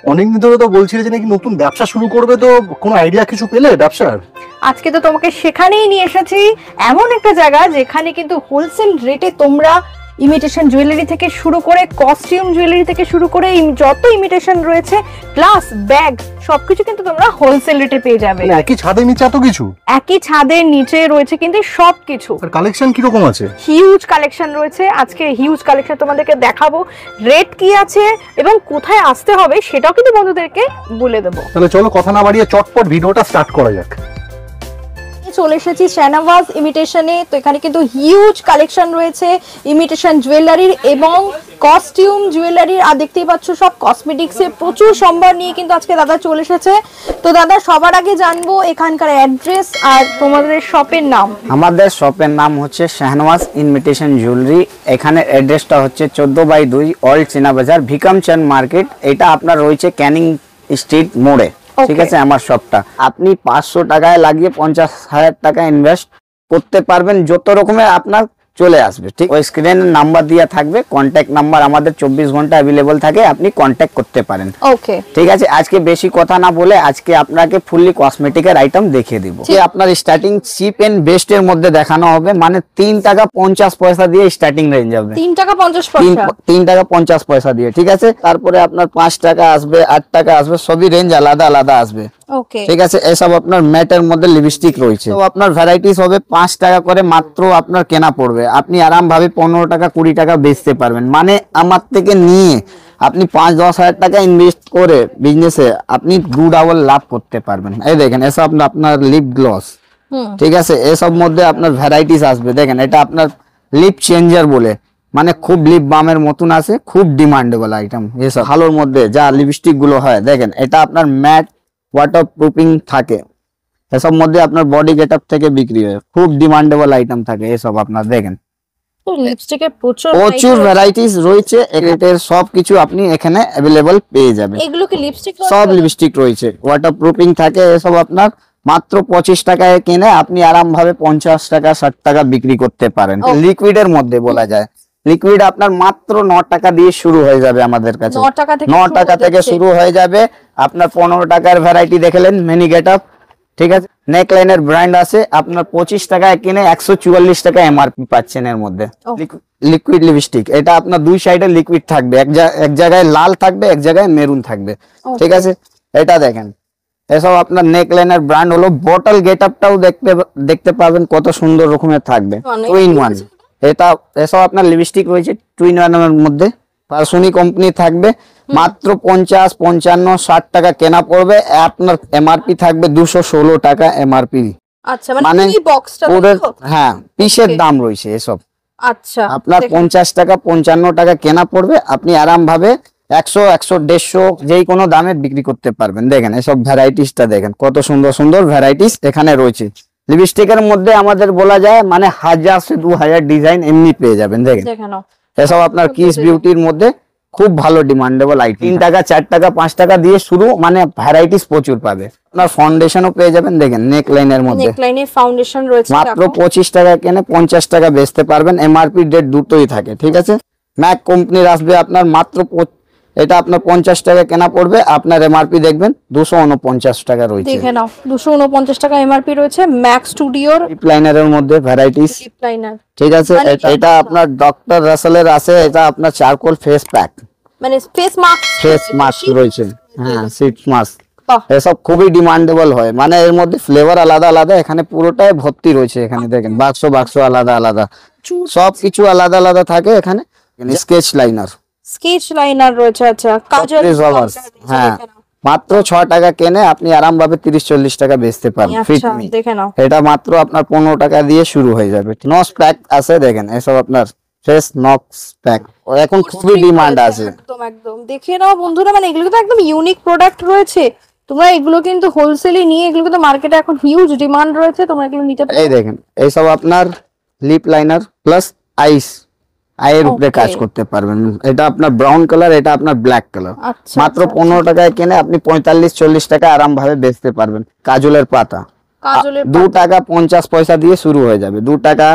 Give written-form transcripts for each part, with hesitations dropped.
অনেকদিন ধরে তো বলছিলে যে নাকি নতুন ব্যবসা শুরু করবে, তো কোনো আইডিয়া কিছু পেলে ব্যবসার? আজকে তো তোমাকে সেখানেই নিয়ে এসেছি, এমন একটা জায়গা যেখানে কিন্তু হোলসেল রেটে তোমরা ইমিটেশন জুয়েলারি থেকে শুরু করে কস্টিউম জুয়েলারি থেকে শুরু করে যত ইমিটেশন রয়েছে প্লাস ব্যাগ সবকিছু কিন্তু তোমরা হোলসেল রেটে পেয়ে যাবে। একই ছাদের নিচে এত কিছু? একই ছাদের নিচে রয়েছে কিন্তু সবকিছু। কালেকশন কি রকম আছে? হিউজ কালেকশন রয়েছে, আজকে হিউজ কালেকশন তোমাদেরকে দেখাবো। রেট কি আছে এবং কোথায় আসতে হবে সেটাও কিন্তু বন্ধুদেরকে বলে দেবো। তাহলে চলো কথা না বাড়িয়ে চটপট ভিডিওটা স্টার্ট করা যাক। চলে এসেছি শাহনওয়াজ ইমিটেশনে। তো এখানে কিন্তু হিউজ কালেকশন রয়েছে ইমিটেশন জুয়েলারির এবং কস্টিউম জুয়েলারির, আর দেখতেই পাচ্ছ সব কসমেটিক্সের প্রচুর সম্ভার নিয়ে কিন্তু আজকে দাদা চলে এসেছে। তো দাদা সবার আগে জানবো এখানকার অ্যাড্রেস আর তোমাদের শপের নাম। আমাদের শপের নাম হচ্ছে শাহনওয়াজ ইমিটেশন জুয়েলারি। এখানে অ্যাড্রেসটা হচ্ছে 14/2 ওল্ড চীনা বাজার, ভিকামচাঁদ মার্কেট। এটা আপনার রয়েছে ক্যানিং স্ট্রিট মোড়ে। ঠিক আছে, আমার শপটা আপনি 500 টাকায় লাগিয়ে 50,000 টাকা ইনভেস্ট করতে পারবেন, যত রকমের আপনার চলে আসবে। ঠিক ওই স্ক্রিনের নাম্বার দেওয়া থাকবে, কন্ট্যাক্ট নাম্বার আমাদের 24 ঘন্টা অ্যাভেলেবল থাকে, আপনি কন্ট্যাক্ট করতে পারেন। ওকে, ঠিক আছে। আজকে বেশি কথা না বলে আজকে আপনাকে ফুললি কসমেটিকের আইটেম দেখিয়ে দিব। আপনার স্টার্টিং চিপ এন্ড বেস্ট এর মধ্যে দেখানো হবে, মানে 3 টাকা 50 পয়সা দিয়ে স্টার্টিং রেঞ্জ হবে। 3 টাকা 50 পয়সা, 3 টাকা 50 পয়সা দিয়ে। ঠিক আছে, তারপরে আপনার 5 টাকা আসবে, 8 টাকা আসবে, সবই রেঞ্জ আলাদা আলাদা আসবে। ওকে, ঠিক আছে। এসব আপনার ম্যাটের মধ্যে লিপস্টিক রয়েছে, তো আপনার ভ্যারাইটিস হবে 5 টাকা করে মাত্র আপনার কেনা পড়বে। আপনি আরাম ভাবে 15 টাকা 20 টাকা বেচতে পারবেন, মানে আমার থেকে নিয়ে আপনি 5-10 হাজার টাকা ইনভেস্ট করে বিজনেসে আপনি 2 ডাবল লাভ করতে পারবেন। এই দেখেন এসব আপনার লিপ গ্লস। ঠিক আছে, এসব মধ্যে আপনার ভ্যারাইটিস আসবে। দেখেন এটা আপনার লিপ চেঞ্জার বলে, মানে খুব লিপ বামের মতন আছে, খুব ডিমান্ডেবল আইটেম। এসব ভালোর মধ্যে যা লিপস্টিক গুলো হয়, দেখেন এটা আপনার ম্যাট ওয়াটার প্রুফিং থাকে। এসব মধ্যে আপনার বডি গেটআপ থেকে বিক্রি হয়, খুব ডিমান্ডেবল আইটেম থাকে এসব। আপনার দেখেন লিপস্টিকের প্রচুর ভ্যারাইটিস রয়েছে, এর সব কিছু আপনি এখানে অ্যাভেলেবল পেয়ে যাবেন। এগুলো কি লিপস্টিক? সব লিপস্টিক রয়েছে, ওয়াটার প্রুফিং থাকে এসব। আপনার মাত্র 25 টাকায় কিনে আপনি আরাম ভাবে 50 টাকা 60 টাকা বিক্রি করতে পারেন। লিকুইডের মধ্যে বলা যায়, লিকুইড আপনার মাত্র 9 টাকা দিয়ে শুরু হয়ে যাবে আমাদের কাছে। 9 টাকা থেকে শুরু হয়ে যাবে। আপনার 15 টাকার ভ্যারাইটি দেখলেন মিনি গেটআপ। ঠিক আছে, নেকলাইনের ব্র্যান্ড আছে, আপনার 25 টাকায় কিনে 144 টাকা এমআরপি পাচ্ছেন। এর মধ্যে লিকুইড লিপস্টিক, এটা আপনার দুই সাইডে লিকুইড থাকবে, এক জায়গায় লাল থাকবে, এক জায়গায় মেরুন থাকবে। ঠিক আছে, এটা দেখেন এসব আপনার নেকলাইনের ব্র্যান্ড হলো। বটল গেটআপটাও দেখতে পাবেন কত সুন্দর রকমের থাকবে, 2 in 1। এটা এসব আপনার লিপস্টিক রয়েছে 2 in 1 এর মধ্যে, পারসোনি কোম্পানি থাকবে। মাত্র 50, 55, 60 টাকা কেনা পড়বে, আপনার এমআরপি থাকবে 216 টাকা এমআরপি। আচ্ছা, মানে এই বক্সটা হ্যাঁ পিসের দাম রয়েছে এসব। আচ্ছা, আপনার 50 টাকা 55 টাকা কেনা পড়বে, আপনি আরাম ভাবে 100, 150 যেই কোনো দামে বিক্রি করতে পারবেন। দেখেন এসব ভ্যারাইটিসটা দেখেন কত সুন্দর সুন্দর ভ্যারাইটিস এখানে রয়েছে। লিপস্টিকের মধ্যে আমাদের বলা যায় মানে 1000 से 2000 ডিজাইন এমনি পেয়ে যাবেন। দেখেন এসব আপনার কিস বিউটির মধ্যে খুব ভালো ডিমান্ডেবল আইটেম। 3 টাকা 4 টাকা 5 টাকা দিয়ে শুরু, মানে ভ্যারাইটিস প্রচুর পাবে। আপনার ফাউন্ডেশনও পেয়ে যাবেন। দেখেন নেক লাইনের মধ্যে নেকলাইনে ফাউন্ডেশন রয়েছে, মাত্র 25 টাকা কেনে 50 টাকা বেচতে পারবেন। এমআরপি ডেট দুটোই থাকে। ঠিক আছে, ম্যাক কোম্পানির আসবে আপনার মাত্র এটা আপনার 50 টাকা কেনা পড়বে, আপনার এমআরপি দেখবেন 249 টাকা রয়েছে। দেখে নাও 249 টাকা এমআরপি রয়েছে ম্যাক স্টুডিওর লিপ লাইনারের মধ্যে ভ্যারাইটিস। লিপ লাইনার, ঠিক আছে, এটা আপনার ডক্টর রাসেলের আছে, এটা আপনার চারকোল ফেস প্যাক, মানে ফেস মাস্ক রয়েছে। হ্যাঁ, সিট মাস্ক। এসব খুবই ডিমান্ডেবল হয়, মানে এর মধ্যে ফ্লেভার আলাদা আলাদা, এখানে পুরোটাই ভর্তি রয়েছে। এখানে দেখেন বাক্স বাক্স আলাদা আলাদা, সব কিছু আলাদা আলাদা থাকে এখানে। স্কেচ লাইনার রয়েছে। আচ্ছা, কাজল। হ্যাঁ, মাত্র 6 টাকা কেনে আপনি আরাম ভাবে 30-40 টাকা বেচতে পারেন। ফিটমি এটা মাত্র আপনার 15 টাকা দিয়ে শুরু হয়ে যাবে। নক্স প্যাক আছে, দেখেন এসব আপনার ফেস নক্স প্যাক এখন খুবই ডিমান্ড আছে। একদম একদম দেখে নাও বন্ধুরা, মানে এগুলো তো একদম ইউনিক প্রোডাক্ট রয়েছে। তোমরা এগুলো কিন্তু হোলসেলে নিয়ে, এগুলো তো মার্কেটে এখন হিউজ ডিমান্ড রয়েছে, তোমরা এগুলো নিতে পারো। এই দেখেন এইসব আপনার লিপ লাইনার প্লাস আইয়ের উপরে কাজ করতে পারবেন। এটা আপনার ব্রাউন কালার, এটা আপনার ব্ল্যাক কালার। মাত্র 15 টাকায় কিনে আপনি 45-40 টাকা আরাম ভাবে বেচতে পারবেন। কাজলের পাতা 2 টাকা 50 পয়সা দিয়ে শুরু হয়ে যাবে, 2 টাকা।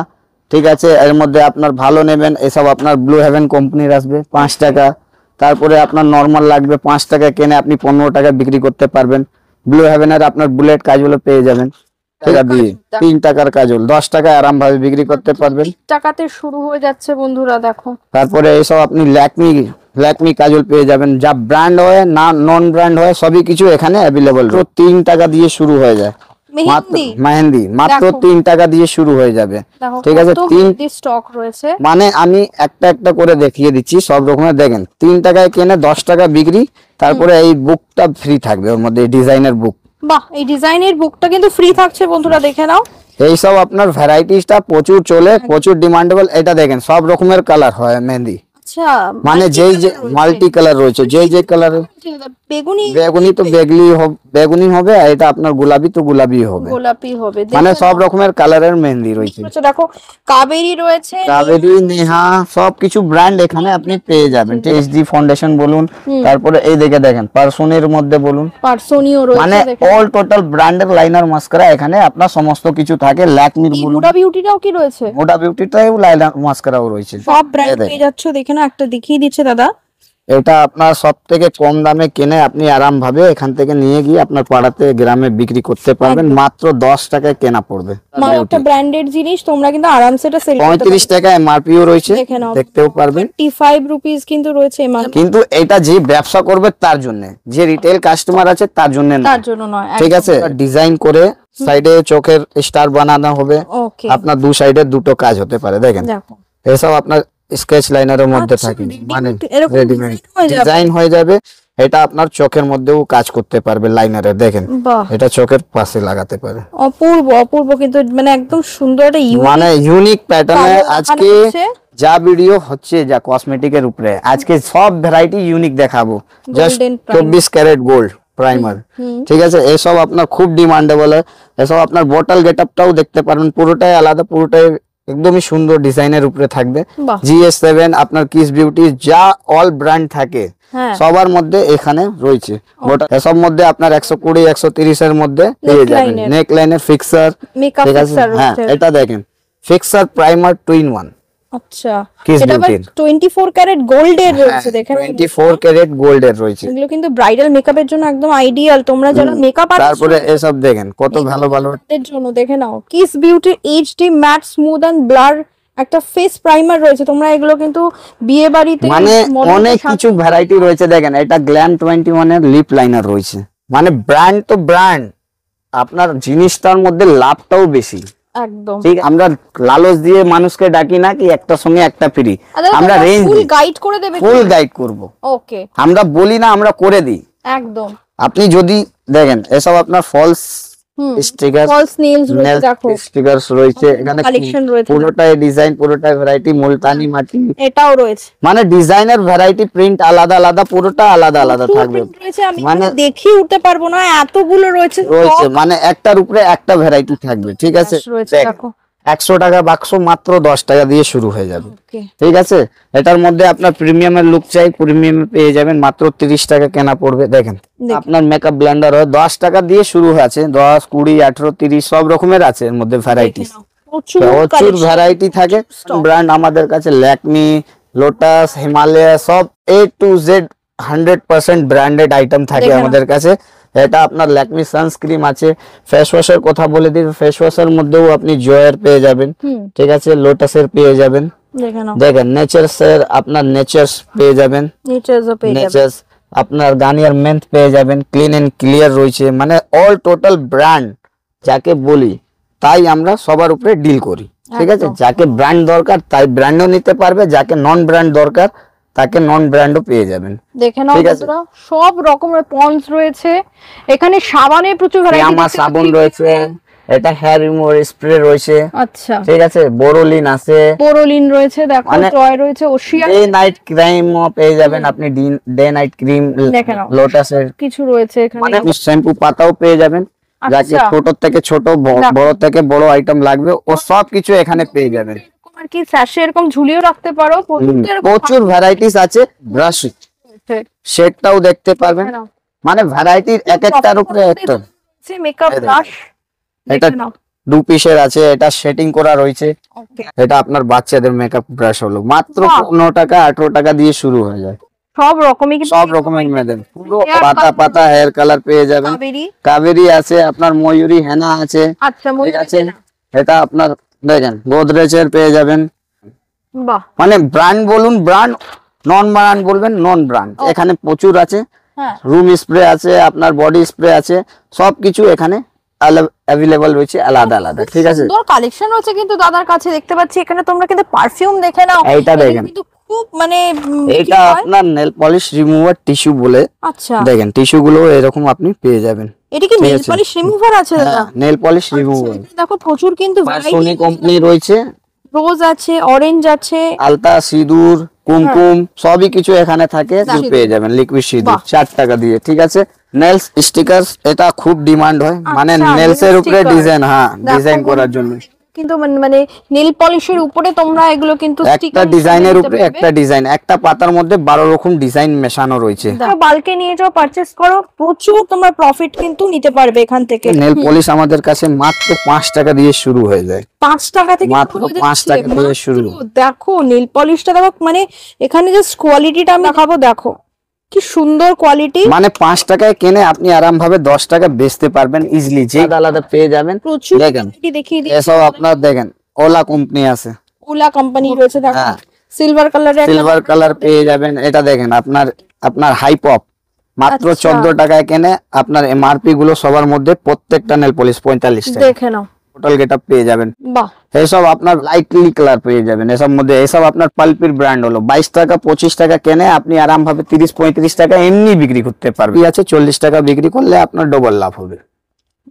ঠিক আছে, এর মধ্যে আপনার ভালো নেবেন এসব আপনার ব্লু হেভেন কোম্পানির আসবে 5 টাকা। তারপরে আপনার নরমাল লাগবে 5 টাকা কেনে আপনি 15 টাকা বিক্রি করতে পারবেন। ব্লু হেভেনের আপনার বুলেট কাজগুলো পেয়ে যাবেন টাকা দিয়ে, 3 টাকার কাজল 10 টাকায় আরাম ভাবে বিক্রি করতে পারবেন। টাকাতে শুরু হয়ে যাচ্ছে বন্ধুরা, দেখো। তারপরে এইসব আপনি ল্যাকমি কাজল পেয়ে যাবেন, যা ব্র্যান্ড হয় না নন ব্র্যান্ড হয় সবই কিছু এখানে অ্যাভেলেবল। 3 টাকা দিয়ে শুরু হয়ে যায় মেহেন্দি, মাত্র 3 টাকা দিয়ে শুরু হয়ে যাবে। ঠিক আছে, 3 স্টক রয়েছে, মানে আমি একটা একটা করে দেখিয়ে দিচ্ছি সব রকমের। দেখেন 3 টাকায় কেনে 10 টাকা বিক্রি। তারপরে এই বুকটা ফ্রি থাকবে ওর মধ্যে, ডিজাইনের বুক। বাহ, এই ডিজাইনের বুকটা কিন্তু ফ্রি থাকছে বন্ধুরা, দেখে নাও। এইসব আপনার ভ্যারাইটিসটা প্রচুর চলে, প্রচুর ডিমান্ডেবল। এটা দেখেন সব রকমের কালার হয় মেহেন্দি, আচ্ছা, মানে যেই যে মাল্টি কালার রয়েছে, যেই যে কালার। বেগুনি তো বেগুনি হবে, আর এটা আপনার গোলাপি তো গোলাপি হবে, মানে সব রকমের কালারের মেহেন্দি রয়েছে। দেখো কাবেরী রয়েছে, কাবেরী, নেহা, সবকিছু ব্র্যান্ড এখানে আপনি পেয়ে যাবেন। এইচডি ফাউন্ডেশন বলুন, তারপরে এই দেখেন পার্সোনির মধ্যে বলুন, পার্সোনিও রয়েছে, মানে অল টোটাল ব্র্যান্ডের লাইনার মাস্কারা এখানে আপনার সমস্ত কিছু থাকে। ল্যাকমির বলুন, মোটা বিউটিটাও কি রয়েছে, মোটা বিউটিটাও লাইনার মাস্কারাও রয়েছে, সব ব্র্যান্ড পেয়ে যাচ্ছ। দেখে না, একটা দেখিয়ে দিচ্ছে দাদা। এটা আপনার সব থেকে কম দামে কিনে আপনি আরাম ভাবে এখান থেকে নিয়ে গিয়ে আপনার পাড়াতে গ্রামে বিক্রি করতে পারবেন। মাত্র 10 টাকায় কেনা পড়বে। মানে একটা ব্র্যান্ডেড জিনিস তোমরা কিন্তু আরামসে এটা সেল করতে পারবে। 35 টাকা এমআরপিও রয়েছে, দেখতেও পারবেন। 25 রুপিস কিন্তু রয়েছে এমআরপি। কিন্তু এটা যে ব্যবসা করবে তার জন্য, যে রিটেল কাস্টমার আছে তার জন্য নয়, তার জন্য নয়। ঠিক আছে, ডিজাইন করে সাইডে চোখের স্টার বানানো হবে। আপনার দু সাইডে দুটো কাজ হতে পারে। দেখেন এসব আপনার স্কেচ লাইনারের মধ্যে থাকে, মানে রেডিমেড ডিজাইন হয়ে যাবে। এটা আপনার চোখের মধ্যেও কাজ করতে পারবে লাইনারে। দেখেন এটা চোখের পাশে লাগাতে পারে। অপূর্ব অপূর্ব, কিন্তু মানে একদম সুন্দর একটা মানে ইউনিক প্যাটার্নে আজকে যা ভিডিও হচ্ছে, যা কসমেটিকের উপরে আজকে সব ভ্যারাইটি ইউনিক দেখাবো। জাস্ট 24 ক্যারেট গোল্ড প্রাইমার, ঠিক আছে। এসব আপনার খুব ডিমান্ডেবল হয়। এসব আপনার বোতল গেটআপটাও দেখতে পারবেন, পুরোটাই আলাদা, পুরোটাই একদমই সুন্দর ডিজাইনের উপরে থাকবে। GS7 আপনার কিস বিউটি, যা অল ব্র্যান্ড থাকে সবার মধ্যে এখানে রয়েছে। এসব মধ্যে আপনার 120 130 এর মধ্যে পেয়ে যাবেন। নেক লাইনের ফিক্সার, ঠিক আছে। হ্যাঁ, এটা দেখেন ফিক্সার প্রাইমার 2 in 1। আচ্ছা, এটা আবার 24 ক্যারেট গোল্ডের রয়েছে। দেখেন 24 ক্যারেট গোল্ডের রয়েছে। এগুলো কিন্তু ব্রাইডাল মেকআপের জন্য একদম আইডিয়াল। তোমরা যারা মেকআপ আর্টিস্ট, তারপরে এসব দেখেন কত ভালো ভালো এর জন্য দেখে নাও। কিস বিউটির HD matte smooth and blur একটা ফেস প্রাইমার রয়েছে। তোমরা এগুলো কিন্তু বিয়ে বাড়িতে, মানে অনেক কিছু ভ্যারাইটি রয়েছে। দেখেন এটা গ্ল্যাম 21 এর লিপ লাইনার রয়েছে। মানে ব্র্যান্ড তো ব্র্যান্ড, আপনার জিনিসটার মধ্যে লাভটাও বেশি। একদম ঠিক, আমরা লালচ দিয়ে মানুষকে ডাকি না কি একটা সঙ্গে একটা ফ্রি। আমরা রেঞ্জ ফুল গাইড করে দেবে, ফুল গাইড করব। ওকে, আমরা বলি না, আমরা করে দিই একদম। আপনি যদি দেখেন এসব আপনার ফলস স্টিকার, ফলস নেলস রয়েছে, দেখো স্টিকারস রয়েছে এখানে, কালেকশন রয়েছে, পুরোটাই ডিজাইন, পুরোটাই ভ্যারাইটি। মুলতানি মাটি এটাও রয়েছে, মানে ডিজাইনের ভ্যারাইটি, প্রিন্ট আলাদা আলাদা, পুরোটা আলাদা আলাদা থাকবে। মানে দেখি উঠতে পারবো না, এতগুলো রয়েছে। মানে একটার উপরে একটা ভ্যারাইটি থাকবে, ঠিক আছে। দেখো 100 টাকা বাক্স মাত্র 10 টাকা দিয়ে শুরু হয়ে যাবে, ঠিক আছে। এটার মধ্যে আপনার প্রিমিয়ামের লুক চাই, প্রিমিয়াম পেয়ে যাবেন, মাত্র 30 টাকা কেনা পড়বে। দেখেন আপনার মেকআপ ব্লেন্ডার হয় 10 টাকা দিয়ে শুরু আছে, 10 20 18 30 সব রকমের আছে এর মধ্যে ভ্যারাইটি, প্রচুর ভ্যারাইটি থাকে। ব্র্যান্ড আমাদের কাছে ল্যাকমি, লোটাস, হিমালয়, সব A to Z 100% branded item থাকে আমাদের কাছে। এটা আপনার ল্যাকমি সানস্ক্রিন আছে। ফেস ওয়াশের কথা বলে দিই, ফেস ওয়াশের মধ্যেও আপনি জয়ের পেয়ে যাবেন, ঠিক আছে, লোটাসের পেয়ে যাবেন। দেখেন নেচারসের আপনার নেচারস পেয়ে যাবেন, নেচারস আপনার গার্নিয়ার মেন্থ পেয়ে যাবেন, ক্লিন এন্ড ক্লিয়ার রয়েছে। মানে অল টোটাল ব্র্যান্ড যাকে বলি, তাই আমরা সবার উপরে ডিল করি, ঠিক আছে। যাকে ব্র্যান্ড দরকার তাই ব্র্যান্ডও নিতে পারবে, যাকে নন ব্র্যান্ড দরকার তাকে নন ব্র্যান্ডও পেয়ে যাবেন। দেখে নাও বন্ধুরা, সব রকমের পন্স রয়েছে এখানে, সাবানে প্রচুর ভ্যারাইটি, আমার সাবান রয়েছে, এটা হেয়ার রিমুভার স্প্রে রয়েছে, আচ্ছা, ঠিক আছে, বোরোলিন আছে, বোরোলিন রয়েছে, দেখো টয় রয়েছে, ওশিয়ান ডে নাইট ক্রিম পেয়ে যাবেন আপনি, ডে নাইট ক্রিম, লোটাসের কিছু রয়েছে এখানে, মানে শ্যাম্পু পাতাও পেয়ে যাবেন। যাকে ছোট থেকে ছোট, বড় থেকে বড় আইটেম লাগবে ও সব কিছু এখানে পেয়ে যাবেন। আর কি স্যাশে এরকম ঝুলিয়েও রাখতে পারো, প্রচুর ভ্যারাইটিস আছে। ব্রাশ সেটটাও দেখতে পারবেন, মানে ভ্যারাইটির এক একটার উপরে একটা মেকআপ ব্রাশ। এটা 2 পিসের আছে, এটা সেটিং করা রয়েছে। এটা আপনার বাচ্চাদের মেকআপ ব্রাশ হলো মাত্র 15 টাকা 18 টাকা দিয়ে শুরু হয়ে যায়। সব রকমই কিন্তু সব রকমের মেয়েদের পুরো পাতা পাতা হেয়ার কালার পেয়ে যাবেন। কাবেরী, কাবেরী আছে, আপনার ময়ূরী হেনা আছে, আচ্ছা ঠিক আছে। এটা আপনার দেখেন গোদরেজের পেয়ে যাবেন, বাহ মানে ব্র্যান্ড বলুন ব্র্যান্ড, নন ব্র্যান্ড বলবেন নন ব্র্যান্ড, এখানে প্রচুর আছে। হ্যাঁ রুম স্প্রে আছে, আপনার বডি স্প্রে আছে, সবকিছু এখানে অ্যাভেলেবল রয়েছে আলাদা আলাদা, ঠিক আছে। সুন্দর কালেকশন রয়েছে কিন্তু দাদার কাছে দেখতে পাচ্ছি। এখানে তোমরা কিন্তু পারফিউম দেখে নাও, এইটা দেখেন, কিন্তু খুব মানে এটা আপনার নেল পলিশ রিমুভার টিস্যু বলে, আচ্ছা দেখেন টিস্যু গুলো এরকম আপনি পেয়ে যাবেন। এটা কি ঠিক নেল আছে। পলিশ রিমুভার আছে দাদা? নেল পলিশ রিমুভার, দেখো প্রচুর কিন্তু সোনি কোম্পানি রয়েছে, রোজ আছে, অরেঞ্জ আছে, আলতা, সিঁদুর, কুমকুম সবই কিছু এখানে থাকে, পেয়ে যাবেন লিকুইড সিঁদুর 4 টাকা দিয়ে, ঠিক আছে। নেলস স্টিকার, এটা খুব ডিমান্ড হয়, মানে আচ্ছা, নেলস এর nail উপরে sticker। ডিজাইন, হ্যাঁ দেখো ডিজাইন করার জন্য কিন্তু মানে নেল পলিশের উপরে তোমরা এগুলো কিন্তু একটা ডিজাইনের উপরে একটা ডিজাইন, একটা পাতার মধ্যে 12 রকম ডিজাইন মেশানো রয়েছে। বালকে নিয়ে যাও, পারচেজ করো, প্রচুর তোমরা প্রফিট কিন্তু নিতে পারবে এখান থেকে। নেল পলিশ আমাদের কাছে মাত্র 5 টাকা দিয়ে শুরু হয়ে যায়, 5 টাকা থেকে মাত্র শুরু হয়ে 5 যাচ্ছে। টাকা দিয়ে শুরু। দেখো নেল পলিশটা দেখো, মানে এখানে জাস্ট কোয়ালিটিটা আমি দেখাবো, দেখো কি সুন্দর কোয়ালিটি। মানে 5 টাকায় কিনে আপনি আরাম ভাবে 10 টাকা বেচতে পারবেন ইজিলি, যে আলাদা পেয়ে যাবেন। প্রচুর দেখেন quality দেখিয়ে দিই। এসব আপনার দেখেন ওলা কোম্পানি আছে, ওলা কোম্পানি রয়েছে, দেখো হ্যাঁ। সিলভার কালারের সিলভার কালার পেয়ে যাবেন। এটা দেখেন আপনার হাই পপ মাত্র আচ্ছা। 14 টাকায় কেনে, আপনার এমআরপি গুলো সবার মধ্যে প্রত্যেকটা নেল পলিশ 45 টাকা, দেখে নাও, টোটাল গেটআপ পেয়ে যাবেন। বাহ এইসব আপনার লাইটলি কালার পেয়ে যাবেন এসব মধ্যে। এইসব আপনার পালপির ব্র্যান্ড হলো 22 টাকা 25 টাকা কেনে আপনি আরাম ভাবে 30-35 টাকা এমনি বিক্রি করতে পারবেন। আছে 40 টাকা বিক্রি করলে আপনার ডবল লাভ হবে।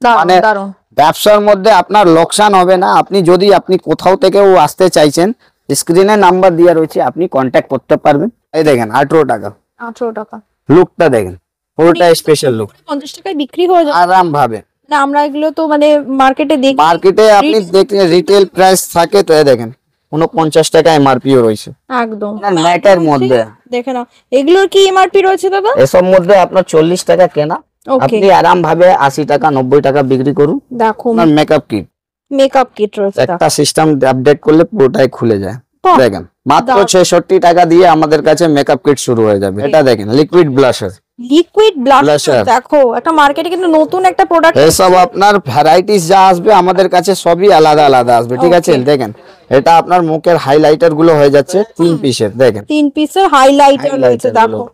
দারুণ মানে দারুণ। ব্যবসার মধ্যে আপনার লোকসান হবে না। আপনি কোথাও থেকেও আসতে চাইছেন, স্ক্রিনে নাম্বার দেওয়া রয়েছে, আপনি কন্ট্যাক্ট করতে পারবেন। এই দেখেন 18 টাকা, 18 টাকা, লুকটা দেখেন পুরোটা স্পেশাল লুক, 50 টাকায় বিক্রি হয়ে যায়। আরাম ভাবে। না আমরা এগুলো তো মানে মার্কেটে দেখি, মার্কেটে আপনি দেখেন রিটেল প্রাইস থাকে, তো এই দেখেন 49 টাকা এমআরপিও রয়েছে একদম ম্যাটের মধ্যে। দেখে নাও, এগুলোর কি এমআরপি রয়েছে দাদা? এসব মধ্যে আপনার 40 টাকা কেনা, ওকে, আপনি আরাম ভাবে 80 টাকা 90 টাকা বিক্রি করুন। দেখো আপনার মেকআপ কিট, মেকআপ কিট রয়েছে, একটা সিস্টেম আপডেট করলে পুরোটাই খুলে যায়। বাহ, দেখেন মাত্র দারুণ। 66 টাকা দিয়ে আমাদের কাছে মেকআপ কিট শুরু হয়ে যাবে। এটা দেখেন liquid blusher, liquid blusher, Blusher। দেখো একটা মার্কেটে কিন্তু নতুন একটা প্রোডাক্ট। এসব আপনার ভ্যারাইটিস যা আসবে আমাদের কাছে সবই আলাদা আলাদা আসবে, ঠিক আছে। Okay। দেখেন এটা আপনার মুখের হাইলাইটার গুলো হয়ে যাচ্ছে 3 পিসের, দেখেন 3 পিসের হাইলাইটার রয়েছে, Highlighter দেখো গুলো।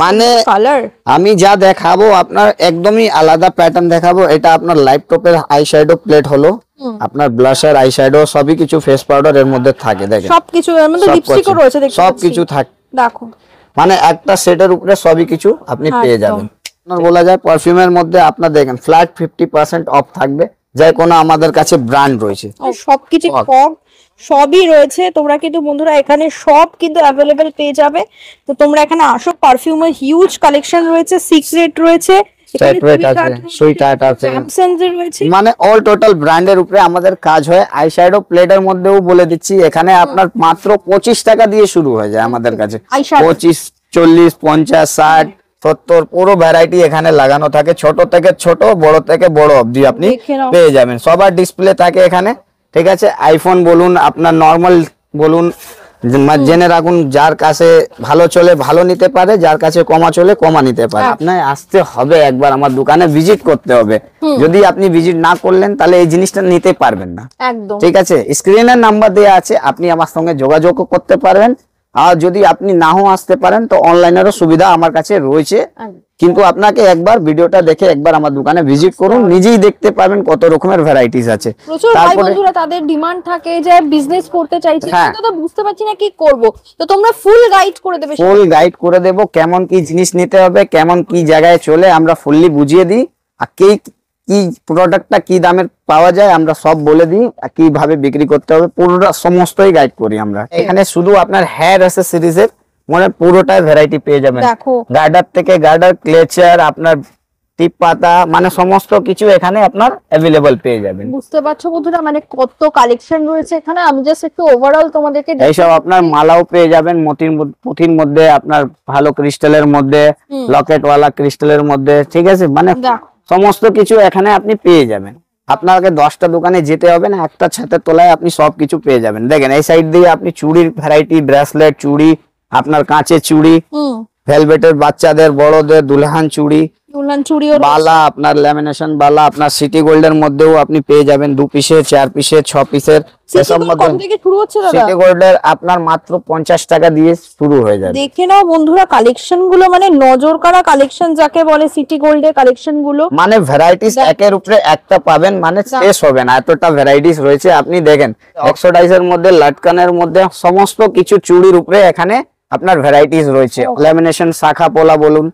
মানে মানে কালার, আমি যা দেখাবো আপনার একদমই আলাদা প্যাটার্ন দেখাবো। এটা আপনার ল্যাপটপের আইশ্যাডো প্লেট হলো, আপনার ব্লাশার আইশ্যাডো সবই কিছু, ফেস পাউডার এর মধ্যে থাকে, দেখেন সবকিছু এর মধ্যে লিপস্টিকও রয়েছে, দেখতে পাচ্ছি। সবকিছু থাকে, দেখো মানে একটা সেটের উপরে সবই কিছু আপনি পেয়ে একদম। যাবেন। আপনার বলা যায় পারফিউমের মধ্যে আপনার দেখেন ফ্ল্যাট 50% অফ থাকবে, যে কোনো আমাদের কাছে ব্র্যান্ড রয়েছে। সবকিছু ফগ সবই রয়েছে। তোমরা কিন্তু বন্ধুরা এখানে সব কিন্তু অ্যাভেলেবেল পেয়ে যাবে। তো তোমরা এখানে আসো, পারফিউমের হিউজ কালেকশন রয়েছে, সিক্রেট রয়েছে, সেপারেট আছে, সুইট আর্ট আছে, স্যামসাংস এর রয়েছে, মানে অল টোটাল ব্র্যান্ডের উপরে আমাদের কাজ হয়। আইশ্যাডো প্লেটের মধ্যেও বলে দিচ্ছি, এখানে আপনার মাত্র 25 টাকা দিয়ে শুরু হয়ে যায় আমাদের কাছে। eyeshadow। 25, 40, 50, 60, 70 পুরো ভ্যারাইটি এখানে লাগানো থাকে, ছোট থেকে ছোট, বড় থেকে বড় অবধি আপনি দেখে নাও। পেয়ে যাবেন। সবার ডিসপ্লে থাকে এখানে, ঠিক আছে। আইফোন বলুন, আপনার নর্মাল বলুন, জেনে রাখুন যার কাছে ভালো চলে ভালো নিতে পারে, যার কাছে কমা চলে কমা নিতে পারে। আপনার আসতে হবে একবার আমার দোকানে ভিজিট করতে হবে। যদি আপনি ভিজিট না করলেন তাহলে এই জিনিসটা নিতে পারবেন না, একদম ঠিক আছে। স্ক্রিনের নাম্বার দেওয়া আছে, আপনি আমার সঙ্গে যোগাযোগ করতে পারবেন। আর যদি আপনি নাও আসতে পারেন তো অনলাইনেরও সুবিধা আমার কাছে রয়েছে, কিন্তু আপনাকে একবার ভিডিওটা দেখে একবার আমার দোকানে ভিজিট করুন, নিজেই দেখতে পারবেন কত রকমের ভ্যারাইটিস আছে। প্রচুর ভাই বন্ধুরা তাদের ডিমান্ড থাকে যে বিজনেস করতে চাইছে, হ্যাঁ। কিন্তু তো বুঝতে পারছি না কি করব, তো তোমরা ফুল গাইড করে দেবে। ফুল গাইড করে দেব, কেমন কি জিনিস নিতে হবে, কেমন কি জায়গায় চলে আমরা ফুললি বুঝিয়ে দিই। আর কি প্রোডাক্টটা কি দামের পাওয়া যায় আমরা সব বলে দিই, আর কিভাবে বিক্রি করতে হবে পুরোটা সমস্তই গাইড করি আমরা। এখানে শুধু আপনার হেয়ার অ্যাসেসরিজের মানে পুরোটাই ভ্যারাইটি পেয়ে যাবেন। দেখো গার্ডার থেকে গার্ডার, ক্লেচার, আপনার টিপ পাতা, মানে সমস্ত কিছু এখানে আপনার অ্যাভেলেবল পেয়ে যাবেন। বুঝতে পারছো বন্ধুরা মানে কত কালেকশন রয়েছে এখানে। আমি জাস্ট একটু ওভারঅল তোমাদেরকে এইসব আপনার মালাও পেয়ে যাবেন, পুঁথির মধ্যে, আপনার ভালো ক্রিস্টালের মধ্যে, লকেট ওয়ালা ক্রিস্টালের মধ্যে, ঠিক আছে। মানে দেখো সমস্ত কিছু এখানে আপনি পেয়ে যাবেন। আপনাকে 10টা দোকানে যেতে হবে না, একটা ছাদের তলায় আপনি সবকিছু পেয়ে যাবেন। দেখেন এই সাইড দিয়ে আপনি চুড়ির ভ্যারাইটি, ব্রেসলেট, চুড়ি, আপনার কাঁচের চুড়ি, ভেলভেটের বাচ্চাদের বড়দের দুলহান চুড়ি, দুলহান চুড়িও বালা, আপনার ল্যামিনেশন বালা, আপনার সিটি গোল্ডের মধ্যেও আপনি পেয়ে যাবেন 2 পিসের, 4 পিসের, 6 পিসের। এসব মধ্যে কত থেকে শুরু হচ্ছে দাদা? সিটি গোল্ডের আপনার মাত্র 50 টাকা দিয়ে শুরু হয়ে যাবে। দেখে নাও বন্ধুরা কালেকশন গুলো, মানে নজর কাড়া কালেকশন যাকে বলে সিটি গোল্ডের কালেকশন গুলো, মানে ভ্যারাইটিস একের উপরে একটা পাবেন, মানে শেষ হবে না, এতটা ভ্যারাইটিস রয়েছে। আপনি দেখেন অক্সিডাইজের মধ্যে, লাটকানের মধ্যে, সমস্ত কিছু চুড়ির উপরে এখানে আপনার ভ্যারাইটিস রয়েছে। ল্যামিনেশন শাখা পোলা বলুন,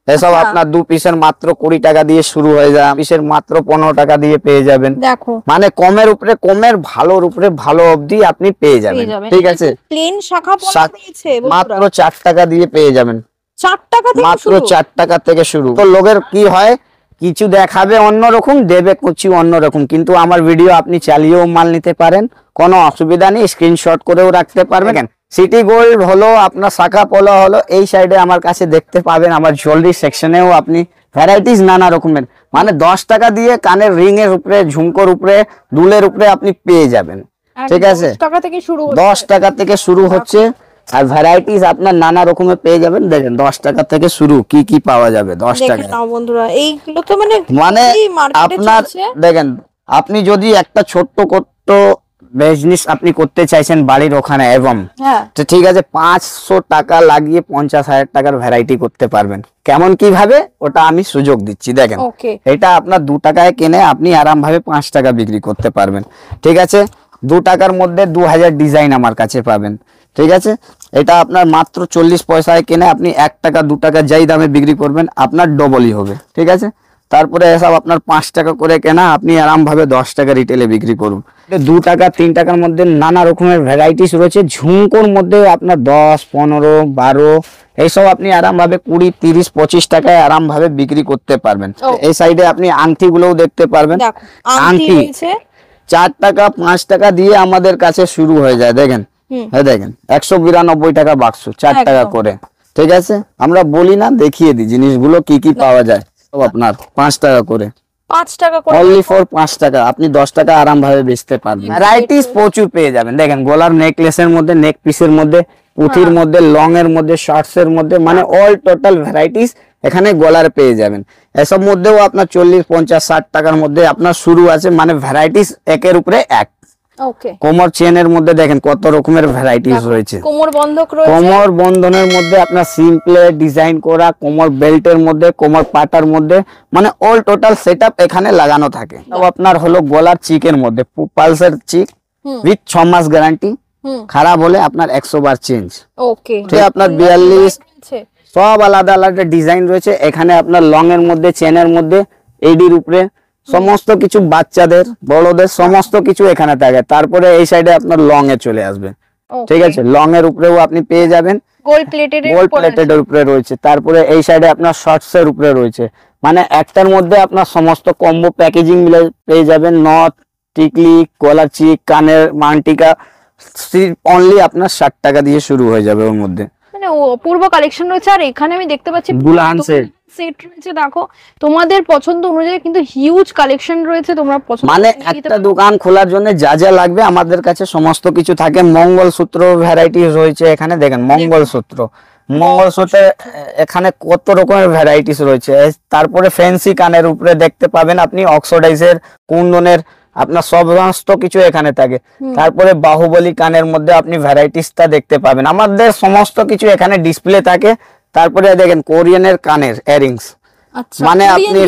এসব আপনার 2 পিসের মাত্র 20 টাকা দিয়ে শুরু হয়ে যায়, পিসের মাত্র 15 টাকা দিয়ে পেয়ে যাবেন। দেখো মানে কমের উপরে কমের, ভালোর উপরে ভালো অবধি আপনি পেয়ে যাবেন। ঠিক আছে, প্লেন শাখা পোলা রয়েছে মাত্র 4 টাকা দিয়ে পেয়ে যাবেন। 4 টাকা থেকে মাত্র শুরু? 4 টাকা থেকে শুরু। তো লোকের কি হয়, কিছু দেখাবে অন্যরকম, দেবে কিছু অন্যরকম, কিন্তু আমার ভিডিও আপনি চালিয়েও মাল নিতে পারেন, কোনো অসুবিধা নেই, স্ক্রিনশট করেও রাখতে পারবেন। সিটি গোল্ড হলো আপনার শাখা পোলা হলো, এই সাইডে আমার কাছে দেখতে পাবেন, আমার জুয়েলারি সেকশনেও আপনি ভ্যারাইটিস নানা রকমের, মানে 10 টাকা দিয়ে কানের রিং এর উপরে, ঝুমকোর উপরে, দুলের উপরে আপনি পেয়ে যাবেন। ঠিক আছে, 10 টাকা থেকে শুরু, 10 টাকা থেকে শুরু হচ্ছে, আর ভ্যারাইটিস আপনার নানা রকমের পেয়ে যাবেন। দেখেন 10 টাকা থেকে শুরু, কি কি পাওয়া যাবে 10 টাকা। দেখে নাও বন্ধুরা, এইগুলো তো মানে আপনার দেখেন, আপনি যদি একটা ছোট্ট বিজনেস আপনি করতে চাইছেন বাড়ির ওখানে, এবং তো ঠিক আছে 500 টাকা লাগিয়ে 50,000 টাকার ভ্যারাইটি করতে পারবেন। কেমন কিভাবে, ওটা আমি সুযোগ দিচ্ছি। দেখেন এটা আপনার 2 টাকায় কিনে আপনি আরামভাবে 5 টাকা বিক্রি করতে পারবেন। ঠিক আছে, 2 টাকার মধ্যে 2000 ডিজাইন আমার কাছে পাবেন। ঠিক আছে, এটা আপনার মাত্র 40 পয়সায় কিনে আপনি 1 টাকা 2 টাকা যাই দামে বিক্রি করবেন, আপনার ডবলই হবে। ঠিক আছে, তারপরে এসব আপনার 5 টাকা করে কেনা, আপনি আরামভাবে 10 টাকা রিটেলে বিক্রি করুন। 2 টাকা 3 টাকার মধ্যে নানা রকমের ভ্যারাইটিস রয়েছে। ঝুমকোর মধ্যে আপনার 10, 15, 12 এইসব আপনি আরামভাবে 20, 30, 25 টাকায় আরামভাবে বিক্রি করতে পারবেন। এই সাইডে আপনি আংটি গুলোও দেখতে পারবেন। আংটি 4 টাকা 5 টাকা দিয়ে আমাদের কাছে শুরু হয়ে যায়। দেখেন, হ্যাঁ দেখেন 192 টাকা বাক্স, 4 টাকা করে। ঠিক আছে, আমরা বলি না, দেখিয়ে দিই জিনিসগুলো কি কি পাওয়া যায়। আপনার 5 টাকা করে, 5 টাকা করে, অনলি ফর 5 টাকা আপনি 10 টাকা আরামভাবে বেচতে পারবেন। ভ্যারাইটিস প্রচুর পেয়ে যাবেন। দেখেন গলার নেকলেসের মধ্যে, নেক পিসের মধ্যে, পুঁথির মধ্যে, লং এর মধ্যে, শর্টস এর মধ্যে, মানে অল টোটাল ভ্যারাইটিস এখানে গলার পেয়ে যাবেন। এসব মধ্যেও আপনার 40, 50, 60 টাকার মধ্যে আপনার শুরু আছে, মানে ভ্যারাইটিস একের উপরে এক। কোমর চেনের মধ্যে দেখেন কত রকমের ভ্যারাইটিস রয়েছে। কোমর বন্ধক রয়েছে, কোমর বন্ধনের মধ্যে আপনার সিম্পলে ডিজাইন করা, কোমর বেল্টের মধ্যে, কোমর পাটার মধ্যে, মানে অল টোটাল সেটআপ এখানে লাগানো থাকে। তাও আপনার হলো গলার চিকের মধ্যে, পালসের চিক উইথ 6 মাস গ্যারান্টি, খারাপ হলে আপনার 100 বার চেঞ্জ। ওকে, আপনার 42 সব আলাদা আলাদা ডিজাইন রয়েছে এখানে। আপনার লং এর মধ্যে, চেনের মধ্যে, এডির উপরে সমস্ত কিছু, বাচ্চাদের বড়দের সমস্ত কিছু এখানে থাকে। তারপরে এই সাইডে আপনার লং এ চলে আসবে। ঠিক আছে, লং এর উপরেও আপনি পেয়ে যাবেন, গোল্ড প্লেটেড উপরে রয়েছে। তারপরে এই সাইডে আপনার শর্টস এর উপরে রয়েছে, মানে একটার মধ্যে আপনার সমস্ত কম্বো প্যাকেজিং মিলে পেয়ে যাবেন। নথ, টিকলি, গলার চিক, কানের মানটিকা, অনলি আপনার 60 টাকা দিয়ে শুরু হয়ে যাবে। ওর মধ্যে মানে অপূর্ব কালেকশন রয়েছে। আর এখানে আমি দেখতে পাচ্ছি দুলহান সেট রয়েছে। দেখো তোমাদের পছন্দ অনুযায়ী কিন্তু হিউজ কালেকশন রয়েছে, তোমরা পছন্দ মানে একটা দোকান খোলার জন্য যা যা লাগবে আমাদের কাছে সমস্ত কিছু থাকে। মঙ্গলসূত্র ভ্যারাইটি রয়েছে এখানে। দেখেন মঙ্গলসূত্র, মঙ্গলসূত্রে এখানে কত রকমের ভ্যারাইটিস রয়েছে। তারপরে ফ্যান্সি কানের উপরে দেখতে পাবেন আপনি, অক্সিডাইজের, কুন্দনের, আপনার সমস্ত কিছু এখানে থাকে। তারপরে বাহুবলী কানের মধ্যে আপনি ভ্যারাইটিসটা দেখতে পাবেন। আমাদের সমস্ত কিছু এখানে ডিসপ্লে থাকে। তারপরে দেখেন কোরিয়ানের কানের ইয়ারিংস, মানে আপনি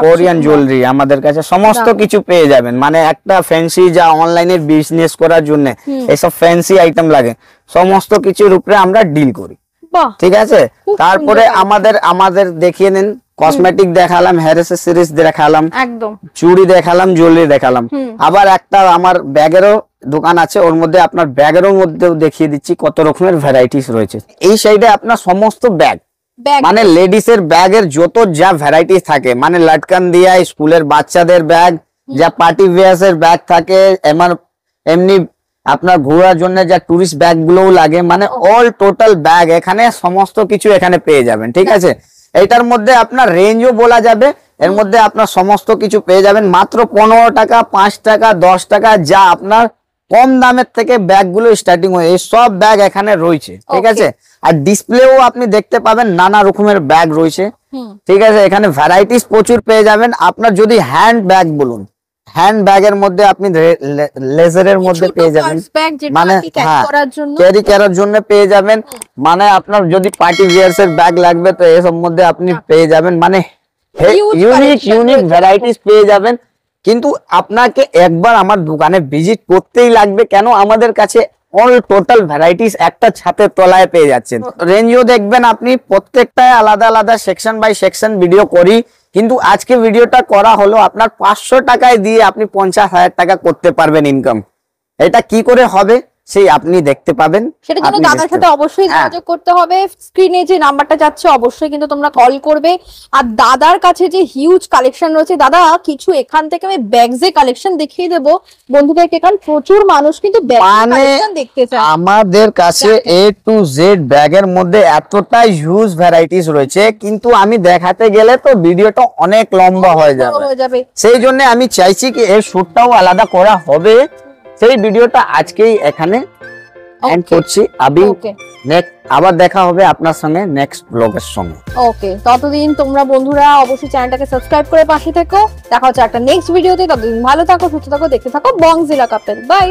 কোরিয়ান জুয়েলারি আমাদের কাছে সমস্ত কিছু পেয়ে যাবেন। মানে একটা ফ্যান্সি যা অনলাইনে বিজনেস করার জন্য এইসব ফ্যান্সি আইটেম লাগে, সমস্ত কিছুর উপরে আমরা ডিল করি। ঠিক আছে, তারপরে আমাদের দেখিয়ে নেন, কসমেটিক দেখালাম, হেয়ার অ্যাক্সেসরিজ দেখালাম, একদম চুড়ি দেখালাম, জুয়েলারি দেখালাম। আবার একটা আমার ব্যাগেরও দোকান আছে, ওর মধ্যে আপনার ব্যাগের মধ্যেও দেখিয়ে দিচ্ছি কত রকমের ভ্যারাইটিস রয়েছে। এই সাইডে আপনার সমস্ত ব্যাগ, মানে লেডিসের ব্যাগের যত যা ভ্যারাইটিস থাকে, মানে লটকান দিয়া স্কুলের বাচ্চাদের ব্যাগ, যা পার্টি ওয়্যার্সের ব্যাগ থাকে, এমনি আপনার ঘোরার জন্য যা টুরিস্ট ব্যাগ গুলোও লাগে, মানে অল টোটাল ব্যাগ এখানে সমস্ত কিছু এখানে পেয়ে যাবেন। ঠিক আছে, এইটার মধ্যে আপনার রেঞ্জও বলা যাবে, এর মধ্যে আপনার সমস্ত কিছু পেয়ে যাবেন মাত্র 15 টাকা, 5 টাকা, 10 টাকা, যা আপনার কম দামের থেকে ব্যাগ গুলো স্টার্টিং হয়। এই সব ব্যাগ এখানে রয়েছে। ঠিক আছে, আর ডিসপ্লেও আপনি দেখতে পাবেন নানা রকমের ব্যাগ রয়েছে, ঠিক আছে। এখানে ভ্যারাইটিস প্রচুর পেয়ে যাবেন। আপনার যদি হ্যান্ড ব্যাগ বলুন, হ্যান্ড ব্যাগের মধ্যে আপনি লেজারের মধ্যে পেয়ে যাবেন, মানে হ্যাঁ ক্যারি করার জন্য পেয়ে যাবেন। মানে আপনার যদি পার্টি ওয়্যারস এর ব্যাগ লাগবে তো এসব মধ্যে আপনি পেয়ে যাবেন, মানে ইউনিক ভ্যারাইটিস পেয়ে যাবেন। কিন্তু আপনাকে একবার আমার দোকানে ভিজিট করতেই লাগবে, কেন আমাদের কাছে অল টোটাল ভ্যারাইটিস একটা ছাদের তলায় পেয়ে যাচ্ছেন। রেঞ্জও দেখবেন আপনি, প্রত্যেকটায় আলাদা আলাদা সেকশন বাই সেকশন ভিডিও করি, কিন্তু আজকে ভিডিওটা করা হলো আপনার 500 টাকায় দিয়ে আপনি 50,000 টাকা করতে পারবেন ইনকাম। এটা কি করে হবে সেই আপনি দেখতে পাবেন। সেটা জন্য দাদার সাথে অবশ্যই যোগাযোগ করতে হবে। স্ক্রিনে যে নাম্বারটা যাচ্ছে অবশ্যই কিন্তু তোমরা কল করবে। আর দাদার কাছে যে হিউজ কালেকশন রয়েছে, দাদা কিছু এখান থেকে আমি ব্যাগসে কালেকশন দেখিয়ে দেবো বন্ধুদেরকে, কারণ প্রচুর মানুষ কিন্তু ব্যাগ কালেকশন দেখতে চায়। আমাদের কাছে A to Z ব্যাগের মধ্যে এতটা হিউজ ভ্যারাইটিস রয়েছে, কিন্তু আমি দেখাতে গেলে তো ভিডিওটা অনেক লম্বা হয়ে যাবে। সেই জন্য আমি চাইছি কি এর শুটটাও আলাদা করা হবে। সেই ভিডিওটা আজকেই এখানে এন্ড করছি। আবার দেখা হবে আপনার সঙ্গে নেক্সট ব্লগের সঙ্গে। ওকে, ততদিন তোমরা বন্ধুরা অবশ্যই চ্যানেলটাকে সাবস্ক্রাইব করে পাশে থেকো। দেখা হচ্ছে একটা নেক্সট ভিডিওতে। ততদিন ভালো থাকো, সুস্থ থাকো, দেখতে থাকো বংজিলা কাপেল। বাই।